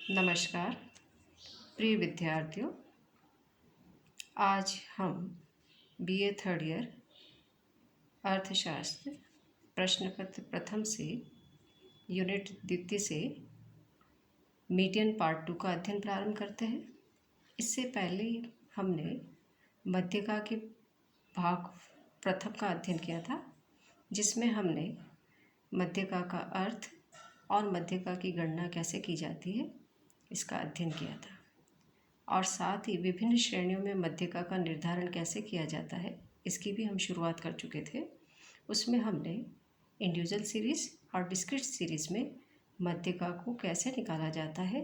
नमस्कार प्रिय विद्यार्थियों। आज हम बीए थर्ड ईयर अर्थशास्त्र प्रश्न पत्र प्रथम से यूनिट द्वितीय से मीडियन पार्ट 2 का अध्ययन प्रारंभ करते हैं। इससे पहले हमने मध्यका के भाग प्रथम का अध्ययन किया था, जिसमें हमने मध्यका का अर्थ और मध्यका की गणना कैसे की जाती है इसका अध्ययन किया था, और साथ ही विभिन्न श्रेणियों में मध्यका का निर्धारण कैसे किया जाता है इसकी भी हम शुरुआत कर चुके थे। उसमें हमने इंडिविजुअल सीरीज़ और डिस्क्रीट सीरीज़ में मध्यका को कैसे निकाला जाता है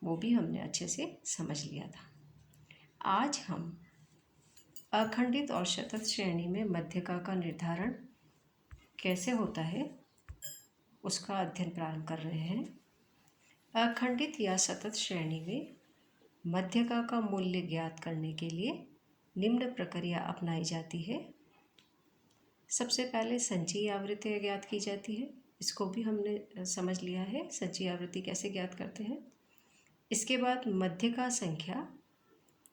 वो भी हमने अच्छे से समझ लिया था। आज हम अखंडित और शतत श्रेणी में मध्यका का निर्धारण कैसे होता है उसका अध्ययन प्रारंभ कर रहे हैं। अखंडित या सतत श्रेणी में मध्यका का मूल्य ज्ञात करने के लिए निम्न प्रक्रिया अपनाई जाती है। सबसे पहले संचयी आवृत्ति ज्ञात की जाती है, इसको भी हमने समझ लिया है संचयी आवृत्ति कैसे ज्ञात करते हैं। इसके बाद मध्यका संख्या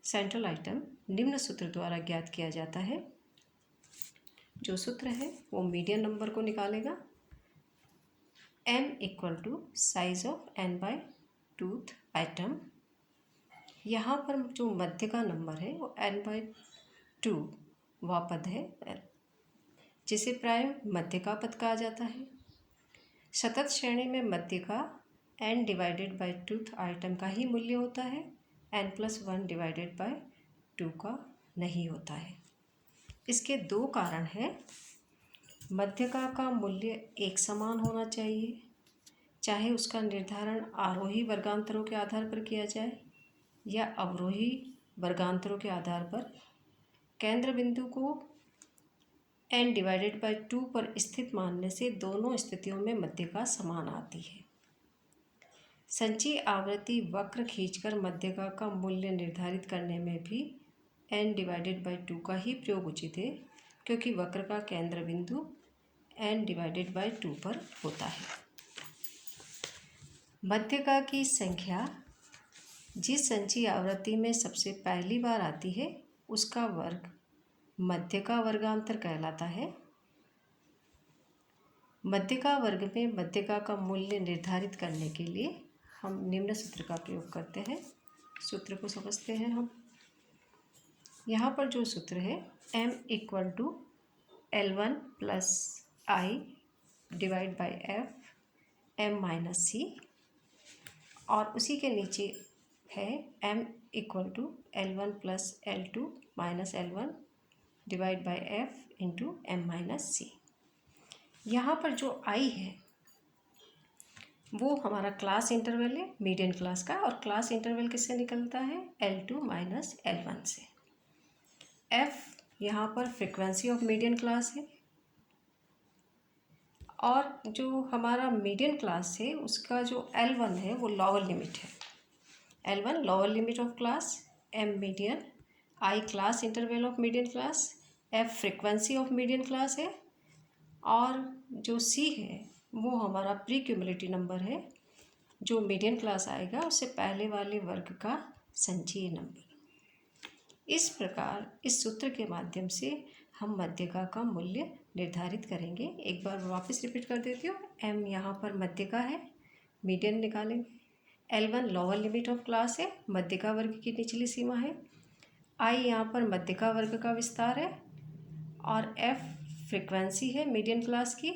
सेंट्रल आइटम निम्न सूत्र द्वारा ज्ञात किया जाता है। जो सूत्र है वो मीडियन नंबर को निकालेगा। m equal to size of n by tooth item. यहाँ पर जो मध्यका नंबर है वो n बाय 2 वह पद है, जिसे प्राय मध्यका पद कहा जाता है। सतत श्रेणी में मध्यका n divided by tooth item का ही मूल्य होता है, n+1 डिवाइडेड बाय 2 का नहीं होता है। इसके दो कारण हैं। मध्यका का मूल्य एक समान होना चाहिए, चाहे उसका निर्धारण आरोही वर्गांतरों के आधार पर किया जाए या अवरोही वर्गांतरों के आधार पर। केंद्र बिंदु को n डिवाइडेड बाय 2 पर स्थित मानने से दोनों स्थितियों में मध्यका समान आती है। संचयी आवृत्ति वक्र खींचकर मध्यका का मूल्य निर्धारित करने में भी n डिवाइडेड बाय 2 का ही प्रयोग उचित है, क्योंकि वक्र का केंद्र बिंदु n डिवाइडेड बाय 2 पर होता है। मध्यका की संख्या जिस संचयी आवृत्ति में सबसे पहली बार आती है उसका वर्ग मध्यका वर्गांतर कहलाता है। मध्यका वर्ग में मध्यका का मूल्य निर्धारित करने के लिए हम निम्न सूत्र का प्रयोग करते हैं। सूत्र को समझते हैं हम। यहाँ पर जो सूत्र है m equal to L1 plus I divide by F m minus C, और उसी के नीचे है m equal to L1 plus L2 minus L1 divide by F into m minus C. यहाँ पर जो I है वो हमारा क्लास इंटरवल है मीडियन क्लास का, और क्लास इंटरवल किससे निकलता है L2 माइनस L1 से। F यहाँ पर फ्रिक्वेंसी ऑफ मीडियन क्लास है, और जो हमारा मीडियन क्लास है उसका जो L1 है वो लोअर लिमिट है। L1 lower limit of class, M median, I class interval of median class, F frequency of median class है, और जो C है वो हमारा प्री क्यूमुलेटिव नंबर है, जो मीडियन क्लास आएगा उससे पहले वाले वर्ग का संचयी नंबर। इस प्रकार इस सूत्र के माध्यम से हम मध्यका का मूल्य निर्धारित करेंगे। एक बार वापस रिपीट कर देती हूँ। m यहाँ पर मध्यका है, मीडियन निकालेंगे। L1 lower limit of class है, मध्यका वर्ग की निचली सीमा है। I यहाँ पर मध्यका वर्ग का विस्तार है, और F फ्रिक्वेंसी है मीडियन क्लास की,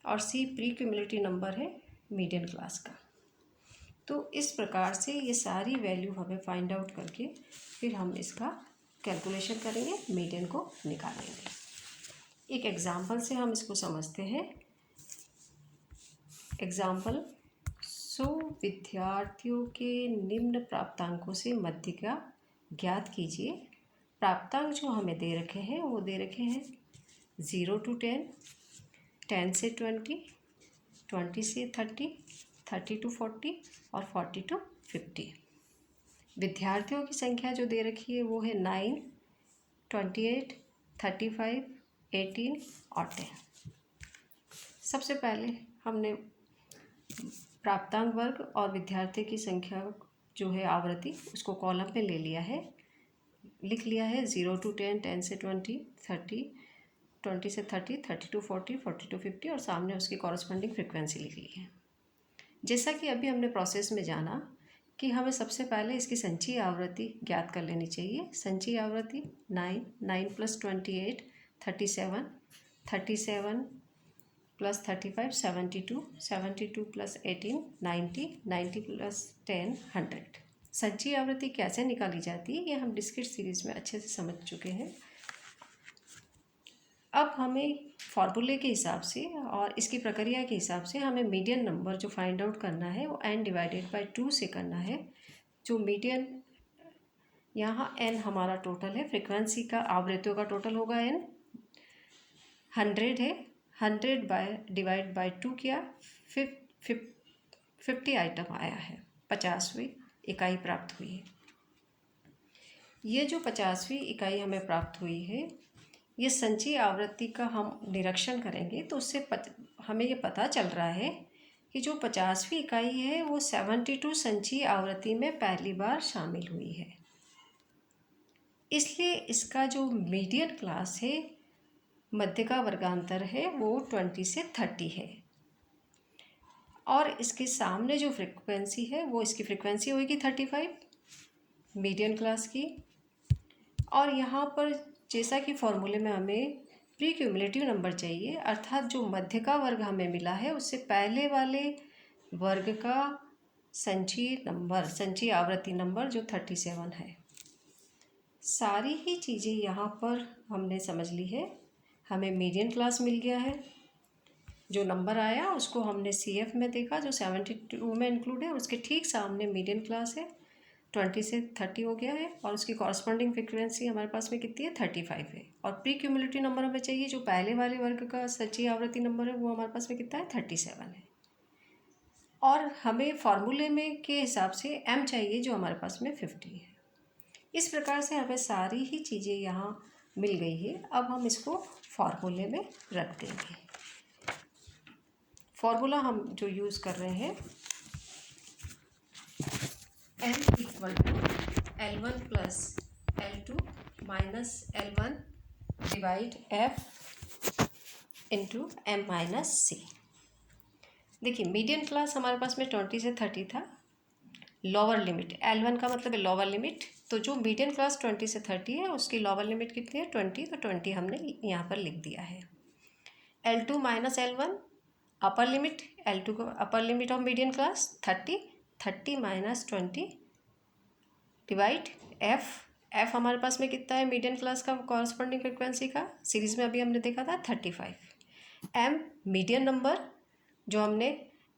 और C प्री क्यूमुलेटिव नंबर है मीडियन क्लास का। तो इस प्रकार से ये सारी वैल्यू हमें फाइंड आउट करके फिर हम इसका कैलकुलेशन करेंगे, मीडियन को निकालेंगे। एक एग्जांपल से हम इसको समझते हैं। एग्जांपल: विद्यार्थियों के निम्न प्राप्तांकों से मध्यका ज्ञात कीजिए। प्राप्तांक जो हमें दे रखे हैं वो दे रखे हैं 0 to 10, 10 से 20, 20 से 30, 30 to 40 और 40 to 50। विद्यार्थियों की संख्या जो दे रखी है वो है 9, 28, 35, 18 और 10। सबसे पहले हमने प्राप्तांक वर्ग और विद्यार्थी की संख्या जो है आवृत्ति उसको कॉलम में ले लिया है, लिख लिया है 0 to 10, 10 से 20, 30, 20 से 30, 30 to 40, 40 to 50 और सामने उसकी कॉरस्पॉन्डिंग फ्रिक्वेंसी लिख ली है। जैसा कि अभी हमने प्रोसेस में जाना कि हमें सबसे पहले इसकी संचयी आवृत्ति ज्ञात कर लेनी चाहिए। संचयी आवृत्ति 9, 9 + 28, 37, 37 + 35, 72, 72 + 18, 90, 90 + 10, 100। संचयी आवृत्ति कैसे निकाली जाती है ये हम डिस्क्रीट सीरीज में अच्छे से समझ चुके हैं। अब हमें फॉर्मूले के हिसाब से और इसकी प्रक्रिया के हिसाब से हमें मीडियन नंबर जो फाइंड आउट करना है वो n/2 से करना है। जो मीडियन यहाँ n हमारा टोटल है, फ्रिक्वेंसी का आवृत्तियों का टोटल होगा n, 100 है, 100/2 किया, 50 आइटम आया है, 50वीं इकाई प्राप्त हुई है। ये जो 50वीं इकाई हमें प्राप्त हुई है ये संचयी आवृत्ति का हम निरीक्षण करेंगे तो उससे हमें ये पता चल रहा है कि जो 50वीं इकाई है वो 72 संचयी आवृत्ति में पहली बार शामिल हुई है। इसलिए इसका जो मीडियन क्लास है, मध्यका वर्गांतर है, वो 20 से 30 है और इसके सामने जो फ्रिक्वेंसी है वो इसकी फ्रिक्वेंसी होगी 35 मीडियन क्लास की। और यहाँ पर जैसा कि फॉर्मूले में हमें प्री क्यूमुलेटिव नंबर चाहिए, अर्थात जो मध्यका वर्ग हमें मिला है उससे पहले वाले वर्ग का संचयी नंबर, संचयी आवृत्ति नंबर जो 37 है। सारी ही चीज़ें यहाँ पर हमने समझ ली है। हमें मीडियन क्लास मिल गया है, जो नंबर आया उसको हमने CF में देखा जो 72 में इंक्लूड है, उसके ठीक सामने मीडियन क्लास है, 20 से 30 हो गया है और उसकी कॉरस्पॉन्डिंग फ्रिक्वेंसी हमारे पास में कितनी है, 35 है। और प्री क्यूमुलेटिव नंबर हमें चाहिए जो पहले वाले वर्ग का संचयी आवृत्ति नंबर है वो हमारे पास में कितना है, 37 है। और हमें फॉर्मूले में के हिसाब से m चाहिए जो हमारे पास में 50 है। इस प्रकार से हमें सारी ही चीज़ें यहाँ मिल गई है। अब हम इसको फॉर्मूले में रख देंगे। फॉर्मूला हम जो यूज़ कर रहे हैं m = L1 + L2 - L1 / f × m - c। देखिए मीडियन क्लास हमारे पास में 20 से 30 था, लोअर लिमिट L1 का मतलब है लोअर लिमिट, तो जो मीडियन क्लास 20 से 30 है उसकी लोअर लिमिट कितनी है, 20, तो 20 हमने यहाँ पर लिख दिया है। L2 - L1 upper limit, L2 का upper limit of median class 30, 30 - 20 / f हमारे पास में कितना है मीडियन क्लास का कॉरस्पॉन्डिंग फ्रिक्वेंसी का, सीरीज में अभी हमने देखा था 35। m मीडियन नंबर जो हमने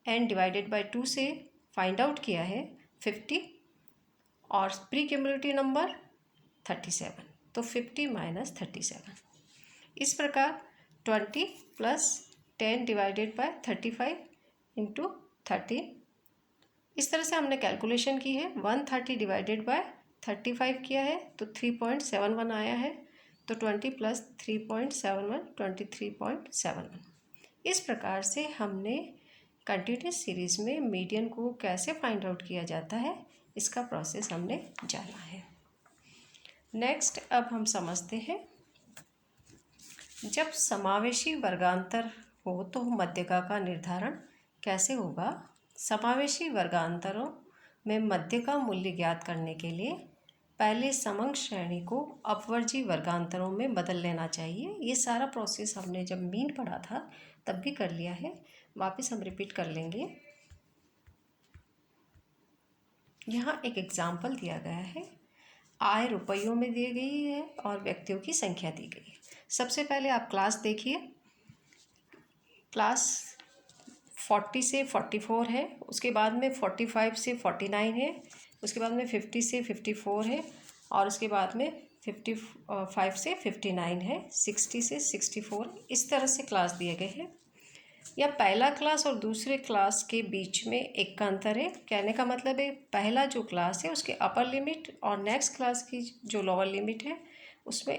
n/2 से फाइंड आउट किया है 50 और प्री क्यूमुलेटिव नंबर 37, तो 50 - 37। इस प्रकार 20 + 10 / 35 × 13, इस तरह से हमने कैलकुलेशन की है। 130 / 35 किया है तो 3.71 आया है, तो 20 + 3.71 23.71। इस प्रकार से हमने कंटिन्यूस सीरीज़ में मीडियन को कैसे फाइंड आउट किया जाता है इसका प्रोसेस हमने जाना है। नेक्स्ट अब हम समझते हैं जब समावेशी वर्गांतर हो तो मध्यका का निर्धारण कैसे होगा। समावेशी वर्गांतरों में मध्य का मूल्य ज्ञात करने के लिए पहले समंक श्रेणी को अपवर्जी वर्गांतरों में बदल लेना चाहिए। ये सारा प्रोसेस हमने जब मीन पढ़ा था तब भी कर लिया है, वापस हम रिपीट कर लेंगे। यहाँ एक एग्जाम्पल दिया गया है, आय रुपयों में दी गई है और व्यक्तियों की संख्या दी गई है। सबसे पहले आप क्लास देखिए, क्लास 40 से 44 है, उसके बाद में 45 से 49 है, उसके बाद में 50 से 54 है और उसके बाद में 55 से 59 है, 60 से 64, इस तरह से क्लास दिए गए हैं। या पहला क्लास और दूसरे क्लास के बीच में एक का अंतर है। कहने का मतलब है पहला जो क्लास है उसके अपर लिमिट और नेक्स्ट क्लास की जो लोअर लिमिट है उसमें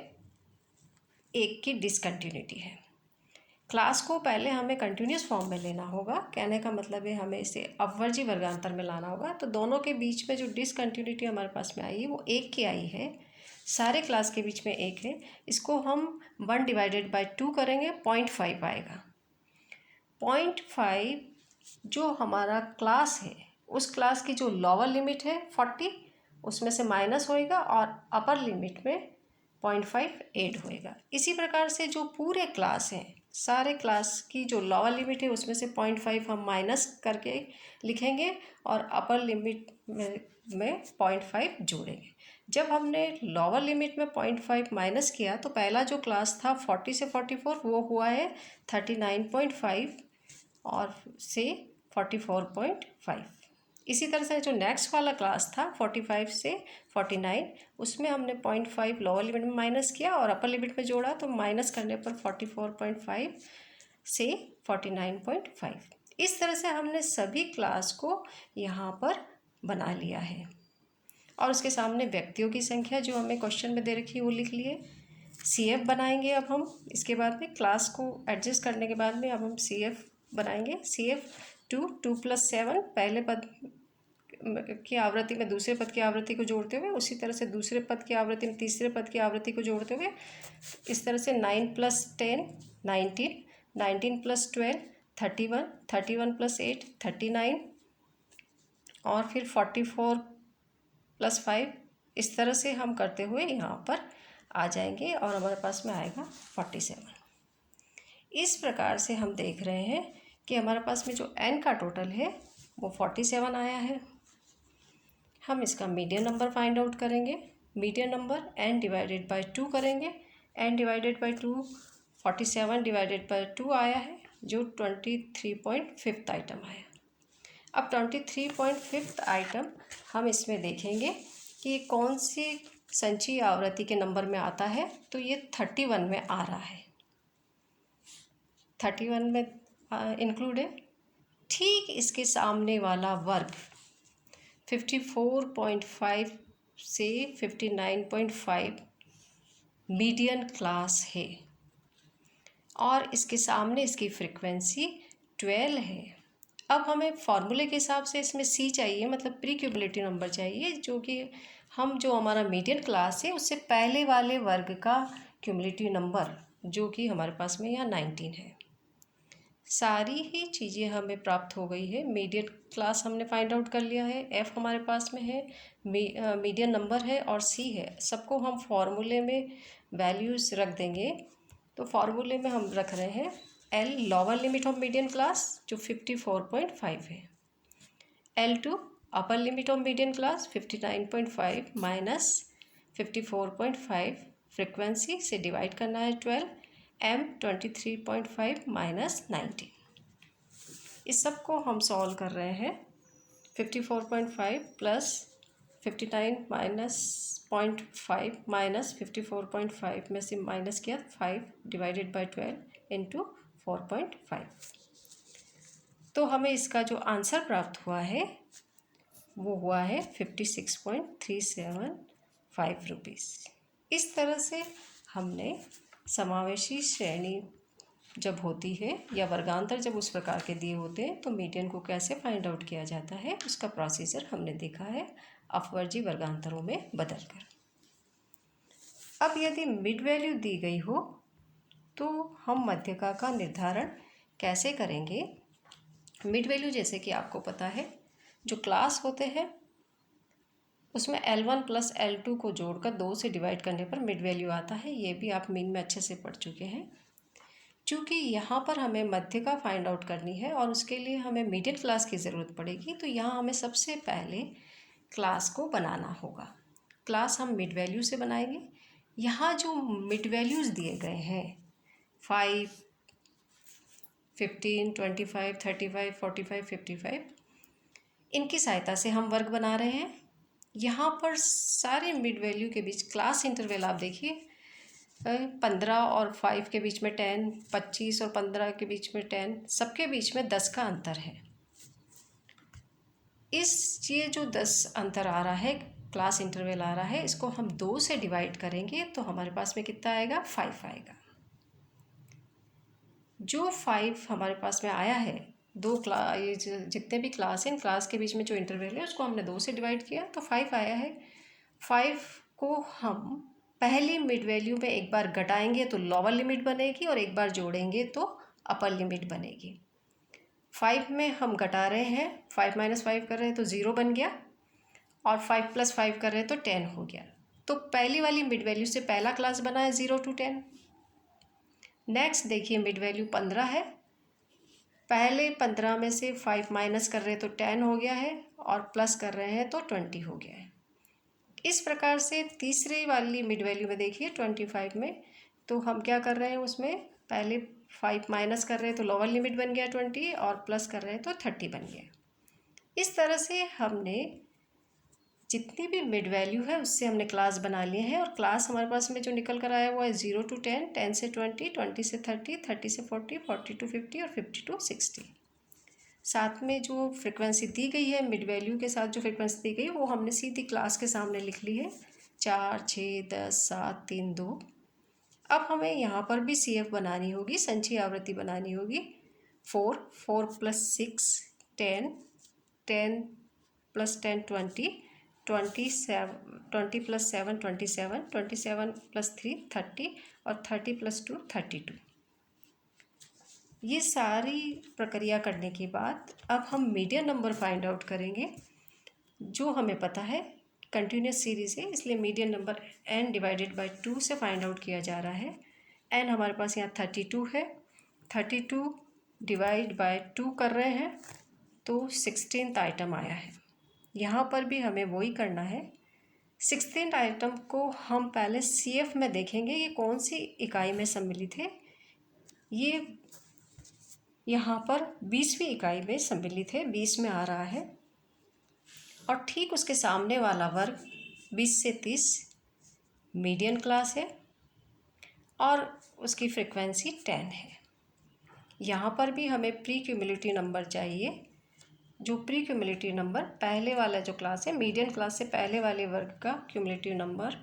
एक की डिसकंटिन्यूटी है। क्लास को पहले हमें कंटिन्यूस फॉर्म में लेना होगा। कहने का मतलब है हमें इसे अपवर्जी वर्गांतर में लाना होगा। तो दोनों के बीच में जो डिसकंटिन्यूटी हमारे पास में आई है वो 1 की आई है, सारे क्लास के बीच में 1 है। इसको हम 1/2 करेंगे, 0.5 आएगा। 0.5 जो हमारा क्लास है उस क्लास की जो लोअर लिमिट है 40, उसमें से माइनस होएगा और अपर लिमिट में 0.5 ऐड होएगा। इसी प्रकार से जो पूरे क्लास हैं, सारे क्लास की जो लोअर लिमिट है उसमें से 0.5 हम माइनस करके लिखेंगे और अपर लिमिट में 0.5 जोड़ेंगे। जब हमने लोअर लिमिट में 0.5 माइनस किया तो पहला जो क्लास था 40 से 44 वो हुआ है 39.5 और से 44.5। इसी तरह से जो नेक्स्ट वाला क्लास था 45 से 49, उसमें हमने 0.5 लोअर लिमिट में माइनस किया और अपर लिमिट में जोड़ा, तो माइनस करने पर 44.5 से 49.5। इस तरह से हमने सभी क्लास को यहाँ पर बना लिया है और उसके सामने व्यक्तियों की संख्या जो हमें क्वेश्चन में दे रखी है वो लिख लिए। CF बनाएंगे अब हम, इसके बाद में क्लास को एडजस्ट करने के बाद में अब हम CF बनाएंगे। CF 2 + 7 पहले पद की आवृत्ति में दूसरे पद की आवृत्ति को जोड़ते हुए, उसी तरह से दूसरे पद की आवृत्ति में तीसरे पद की आवृत्ति को जोड़ते हुए, इस तरह से 9 + 10 19, 19 + 12 31, 31 + 8 39 और फिर 44 + 5। इस तरह से हम करते हुए यहाँ पर आ जाएंगे और हमारे पास में आएगा 47। इस प्रकार से हम देख रहे हैं कि हमारे पास में जो n का टोटल है वो 47 आया है। हम इसका मीडियन नंबर फाइंड आउट करेंगे। मीडियन नंबर n/2 करेंगे। n/2 47/2 आया है जो 23.5 आइटम आया। अब 23.5 आइटम हम इसमें देखेंगे कि कौन सी संचयी आवृत्ति के नंबर में आता है। तो ये 31 में आ रहा है, 31 में इंक्लूड है। ठीक इसके सामने वाला वर्ग 54.5 से 59.5 मीडियन क्लास है और इसके सामने इसकी फ्रीक्वेंसी 12 है। अब हमें फॉर्मूले के हिसाब से इसमें C चाहिए, मतलब प्री क्यूमुलेटिव नंबर चाहिए, जो कि हम जो हमारा मीडियन क्लास है उससे पहले वाले वर्ग का क्यूमुलेटिव नंबर जो कि हमारे पास में यहाँ 19 है। सारी ही चीज़ें हमें प्राप्त हो गई है। मीडियन क्लास हमने फाइंड आउट कर लिया है, F हमारे पास में है, मीडियन नंबर है और C है। सबको हम फॉर्मूले में वैल्यूज़ रख देंगे। तो फॉर्मूले में हम रख रहे हैं L lower limit of median class जो 54.5 है, L2 upper limit of median class 59.5 minus 54.5 frequency से डिवाइड करना है 12, M 23.5 माइनस 19। इस सब को हम सॉल्व कर रहे हैं। 54.5 प्लस 59 माइनस 0.5 माइनस 54.5 में से माइनस किया 5/12 इंटू 4.5। तो हमें इसका जो आंसर प्राप्त हुआ है वो हुआ है 56.375 रुपीज़। इस तरह से हमने समावेशी श्रेणी जब होती है या वर्गांतर जब उस प्रकार के दिए होते हैं तो मीडियन को कैसे फाइंड आउट किया जाता है उसका प्रोसीजर हमने देखा है अपवर्जी वर्गांतरों में बदलकर। अब यदि मिड वैल्यू दी गई हो तो हम मध्यका का निर्धारण कैसे करेंगे। मिड वैल्यू जैसे कि आपको पता है जो क्लास होते हैं उसमें L1 + L2 को जोड़कर 2 से डिवाइड करने पर मिड वैल्यू आता है। ये भी आप मीन में अच्छे से पढ़ चुके हैं। चूँकि यहाँ पर हमें मध्यका फाइंड आउट करनी है और उसके लिए हमें मीडियन क्लास की ज़रूरत पड़ेगी, तो यहाँ हमें सबसे पहले क्लास को बनाना होगा। क्लास हम मिड वैल्यू से बनाएंगे। यहाँ जो मिड वैल्यूज़ दिए गए हैं 5, 15, 25, 35, 45, 55, इनकी सहायता से हम वर्ग बना रहे हैं। यहाँ पर सारे मिड वैल्यू के बीच क्लास इंटरवल आप देखिए 15 और 5 के बीच में 10, 25 और 15 के बीच में 10, सबके बीच में 10 का अंतर है। ये जो 10 अंतर आ रहा है, क्लास इंटरवल आ रहा है, इसको हम 2 से डिवाइड करेंगे तो हमारे पास में कितना आएगा 5 आएगा। जो 5 हमारे पास में आया है, ये जितने भी क्लास हैं, इन क्लास के बीच में जो इंटरवल है उसको हमने 2 से डिवाइड किया तो 5 आया है। 5 को हम पहली मिड वैल्यू में एक बार घटाएंगे तो लोअर लिमिट बनेगी और एक बार जोड़ेंगे तो अपर लिमिट बनेगी। 5 में हम घटा रहे हैं, 5 - 5 कर रहे हैं तो 0 बन गया और 5 + 5 कर रहे हैं तो 10 हो गया। तो पहली वाली मिड वैल्यू से पहला क्लास बना है 0 to 10। नेक्स्ट देखिए मिड वैल्यू 15 है, पहले 15 में से 5 माइनस कर रहे हैं तो 10 हो गया है और प्लस कर रहे हैं तो 20 हो गया है। इस प्रकार से तीसरी वाली मिड वैल्यू में देखिए 25 में, तो हम क्या कर रहे हैं उसमें पहले 5 माइनस कर रहे हैं तो लोअर लिमिट बन गया 20 और प्लस कर रहे हैं तो 30 बन गया। इस तरह से हमने जितनी भी मिड वैल्यू है उससे हमने क्लास बना लिए हैं और क्लास हमारे पास में जो निकल कर आया वो है 0 to 10, 10 से 20, 20 से 30, 30 से 40, 40 to 50 और 50 to 60। साथ में जो फ्रिक्वेंसी दी गई है मिड वैल्यू के साथ जो फ्रिक्वेंसी दी गई वो हमने सीधी क्लास के सामने लिख ली है 4, 6, 10, 7, 3, 2। अब हमें यहाँ पर भी CF बनानी होगी, संचयी आवृत्ति बनानी होगी। 4, 4 + 6 10, 10 + 10 20, 27, 20 + 7 27, 27 + 3 30 और 30 + 2 32। ये सारी प्रक्रिया करने के बाद अब हम मीडियन नंबर फाइंड आउट करेंगे। जो हमें पता है कंटिन्यूस सीरीज़ है इसलिए मीडियन नंबर n/2 से फाइंड आउट किया जा रहा है। n हमारे पास यहाँ 32 है, 32 / 2 कर रहे हैं तो 16th आइटम आया है। यहाँ पर भी हमें वही करना है। 16th आइटम को हम पहले CF में देखेंगे ये कौन सी इकाई में सम्मिलित है। ये यहाँ पर 20वीं इकाई में सम्मिलित है, 20 में आ रहा है और ठीक उसके सामने वाला वर्ग 20 से 30 मीडियन क्लास है और उसकी फ्रिक्वेंसी 10 है। यहाँ पर भी हमें प्री क्यूमुलेटिव नंबर चाहिए। जो प्री क्यूमुलेटिव नंबर पहले वाला जो क्लास है मीडियन क्लास से पहले वाले वर्ग का क्यूमुलेटिव नंबर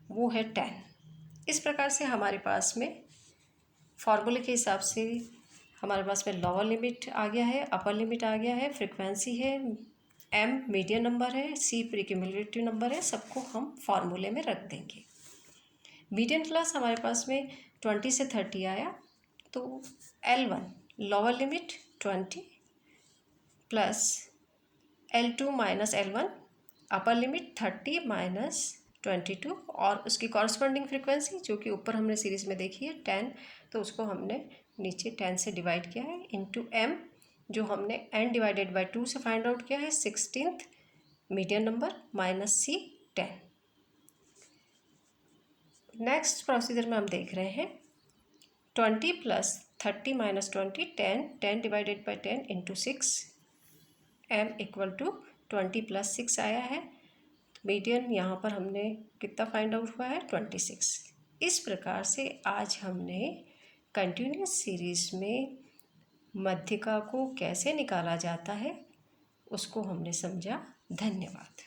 वो है 10। इस प्रकार से हमारे पास में फॉर्मूले के हिसाब से हमारे पास में लोअर लिमिट आ गया है, अपर लिमिट आ गया है, फ्रिक्वेंसी है, M मीडियन नंबर है, C प्री क्यूमुलेटिव नंबर है, सबको हम फार्मूले में रख देंगे। मीडियन क्लास हमारे पास में 20 से 30 आया तो L1 lower limit 20 plus L2 - L1 upper limit 30 - 22 और उसकी कॉरस्पॉन्डिंग फ्रिक्वेंसी जो कि ऊपर हमने सीरीज़ में देखी है 10, तो उसको हमने नीचे 10 से डिवाइड किया है इंटू M जो हमने n/2 से फाइंड आउट किया है 16th median number minus C 10। Next procedure में हम देख रहे हैं 20 + 30 - 20 10, 10 / 10 इंटू 6 M = 20 + 6 आया है। मीडियन यहाँ पर हमने कितना फाइंड आउट हुआ है 26। इस प्रकार से आज हमने कंटिन्यूस सीरीज़ में मध्यिका को कैसे निकाला जाता है उसको हमने समझा। धन्यवाद।